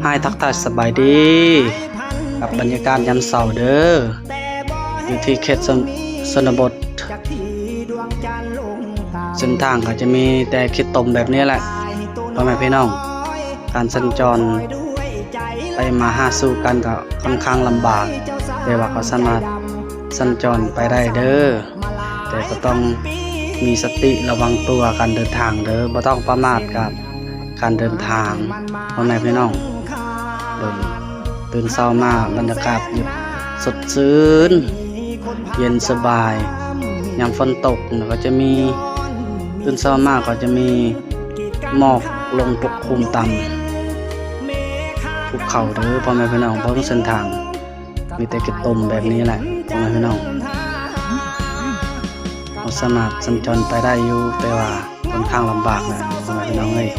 ให้ทักทายสบายดีกับบรรยากาศยามเช้าเด้ออยู่ที่เขตชนบทเส้นทางก็จะมีแต่ขี้ตมแบบนี้แหละพ่อแม่พี่น้องการสัญจรไปมาหาสู่กันก็ค่อนข้างลำบากแต่ว่าก็สามารถสัญจรไปได้เด้อแต่ก็ต้องมีสติระวังตัวการเดินทางเด้อบ่ต้องประมาทกับการเดินทางพ่อแม่พี่น้องตื่นเช้ามาบรรยากาศสดชื่นเย็นสบายยามฝนตกก็จะมีตื่นเช้ามาก็จะมีหมอกลงปกคลุมต่ำภูเขาเด้อพ่อแม่พี่น้องเพราะเส้นทางมีแต่กิจตมแบบนี้แหละพ่อแม่พี่น้องเราสามารถสัญจรไปได้อยู่แต่ว่าค่อนข้างลำบากนะพ่อแม่พี่น้องเอ้ย